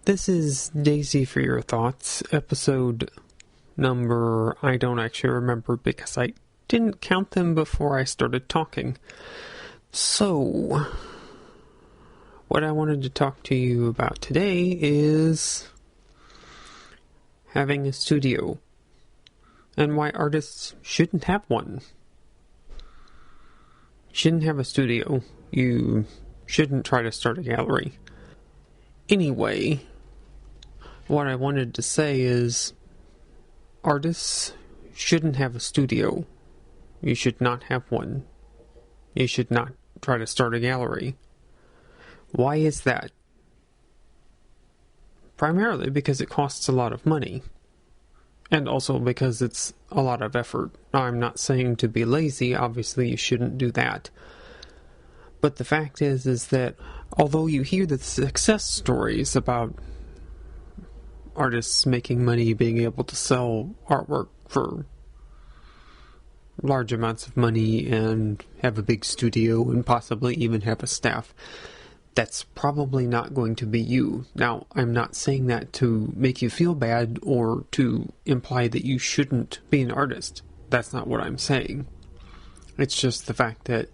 This is Daisy for Your Thoughts, episode number I don't actually remember because I didn't count them before I started talking. So, what I wanted to talk to you about today is having a studio and why artists shouldn't have one. You shouldn't have a studio. You shouldn't try to start a gallery. Anyway, what I wanted to say is artists shouldn't have a studio. You should not have one. You should not try to start a gallery. Why is that? Primarily because it costs a lot of money. And also because it's a lot of effort. Now, I'm not saying to be lazy. Obviously, you shouldn't do that. But the fact is that although you hear the success stories about artists making money, being able to sell artwork for large amounts of money and have a big studio and possibly even have a staff, that's probably not going to be you. Now, I'm not saying that to make you feel bad or to imply that you shouldn't be an artist. That's not what I'm saying. It's just the fact that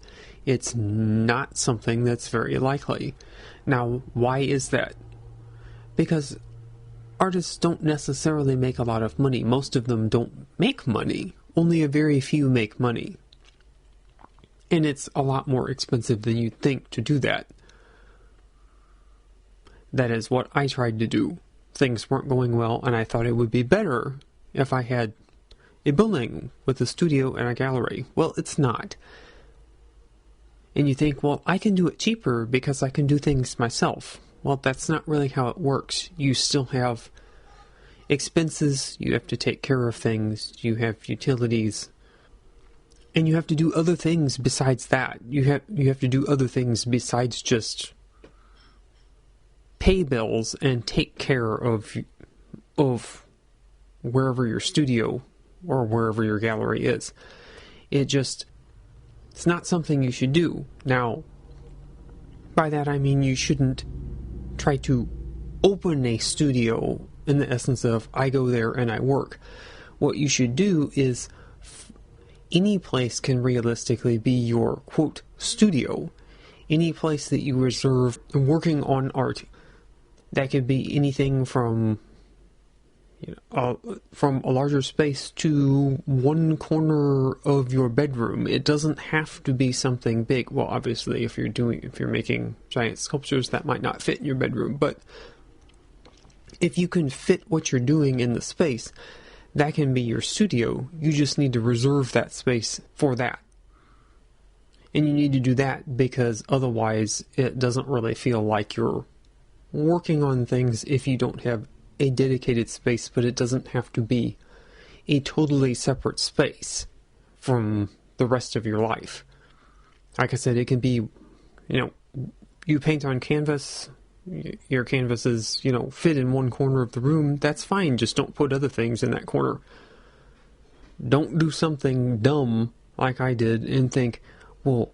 it's not something that's very likely. Now, why is that? Because artists don't necessarily make a lot of money. Most of them don't make money. Only a very few make money. And it's a lot more expensive than you'd think to do that. That is what I tried to do. Things weren't going well, and I thought it would be better if I had a building with a studio and a gallery. Well, it's not. And you think, well, I can do it cheaper because I can do things myself. Well, that's not really how it works. You still have expenses, you have to take care of things, you have utilities, and you have to do other things besides that. You have to do other things besides just pay bills and take care of wherever your studio or wherever your gallery is. It's not something you should do. Now, by that I mean you shouldn't try to open a studio in the essence of, I go there and I work. What you should do is, any place can realistically be your, quote, studio. Any place that you reserve working on art. That could be anything from from a larger space to one corner of your bedroom. It doesn't have to be something big. Well, obviously, if you're making giant sculptures, that might not fit in your bedroom. But if you can fit what you're doing in the space, that can be your studio. You just need to reserve that space for that. And you need to do that because otherwise it doesn't really feel like you're working on things if you don't have a dedicated space, but it doesn't have to be a totally separate space from the rest of your life. Like I said, it can be, you paint on canvas, your canvases, fit in one corner of the room, that's fine, just don't put other things in that corner. Don't do something dumb like I did and think, well,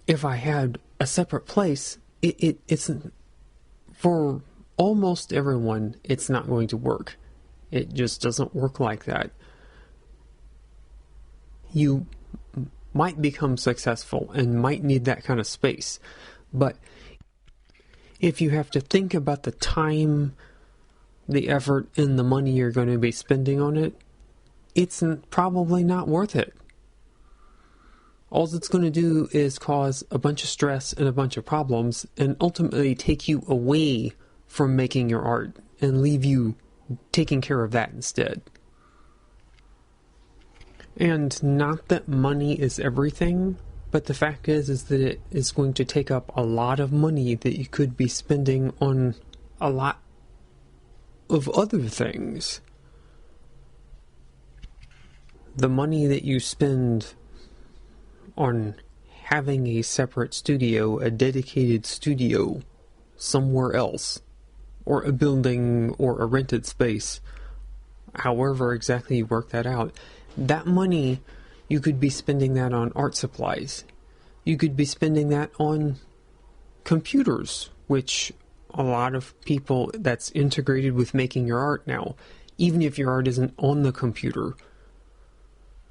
if I had a separate place, it's for almost everyone, it's not going to work. It just doesn't work like that. You might become successful and might need that kind of space, but if you have to think about the time, the effort, and the money you're going to be spending on it, it's probably not worth it. All it's going to do is cause a bunch of stress and a bunch of problems and ultimately take you away from making your art and leave you taking care of that instead. And not that money is everything, but the fact is that it is going to take up a lot of money that you could be spending on a lot of other things. The money that you spend on having a separate studio, a dedicated studio somewhere else, or a building, or a rented space, however exactly you work that out, that money, you could be spending that on art supplies. You could be spending that on computers, which a lot of people that's integrated with making your art now. Even if your art isn't on the computer,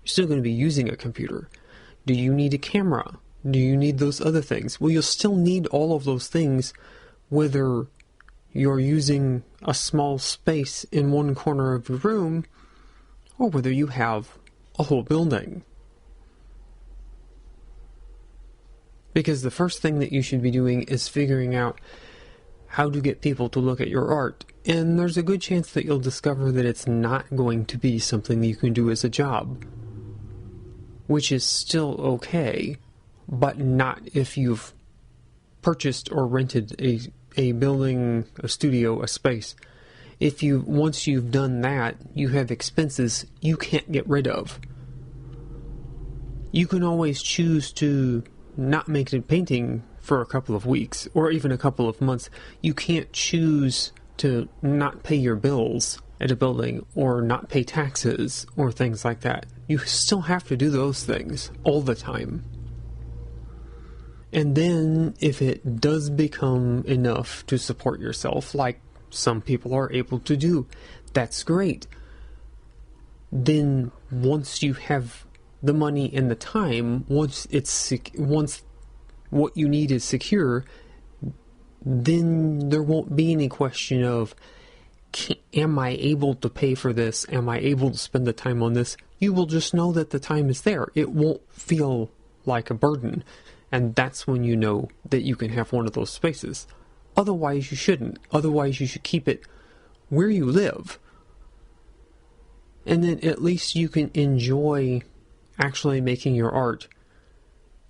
you're still going to be using a computer. Do you need a camera? Do you need those other things? Well, you'll still need all of those things, whether you're using a small space in one corner of your room, or whether you have a whole building. Because the first thing that you should be doing is figuring out how to get people to look at your art. And there's a good chance that you'll discover that it's not going to be something you can do as a job. Which is still okay, but not if you've purchased or rented a building, a studio, a space. Once you've done that, you have expenses you can't get rid of. You can always choose to not make a painting for a couple of weeks, or even a couple of months. You can't choose to not pay your bills at a building, or not pay taxes, or things like that. You still have to do those things all the time. And then, if it does become enough to support yourself, like some people are able to do, that's great. Then, once you have the money and the time, once what you need is secure, then there won't be any question of, am I able to pay for this? Am I able to spend the time on this? You will just know that the time is there. It won't feel like a burden. And that's when you know that you can have one of those spaces. Otherwise, you shouldn't. Otherwise, you should keep it where you live. And then at least you can enjoy actually making your art.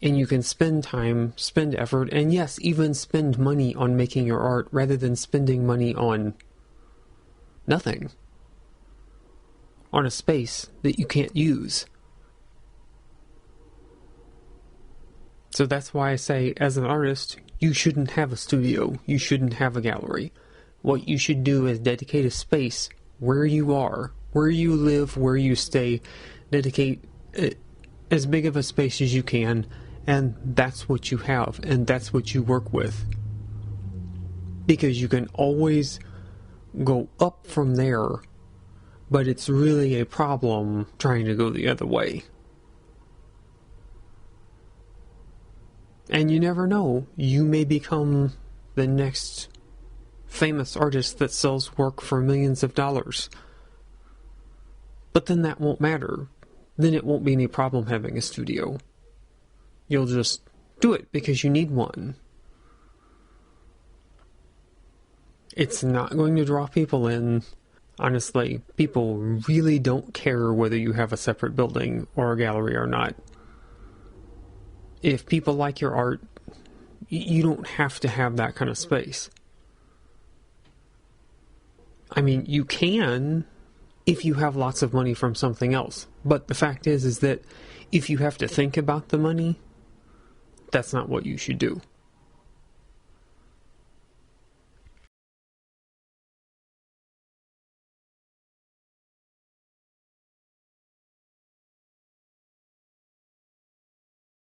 And you can spend time, spend effort, and yes, even spend money on making your art rather than spending money on nothing. On a space that you can't use. So that's why I say, as an artist, you shouldn't have a studio. You shouldn't have a gallery. What you should do is dedicate a space where you are, where you live, where you stay. Dedicate as big of a space as you can, and that's what you have, and that's what you work with. Because you can always go up from there, but it's really a problem trying to go the other way. And you never know, you may become the next famous artist that sells work for millions of dollars. But then that won't matter. Then it won't be any problem having a studio. You'll just do it because you need one. It's not going to draw people in. Honestly, people really don't care whether you have a separate building or a gallery or not. If people like your art, you don't have to have that kind of space. I mean, you can if you have lots of money from something else. But the fact is that if you have to think about the money, that's not what you should do.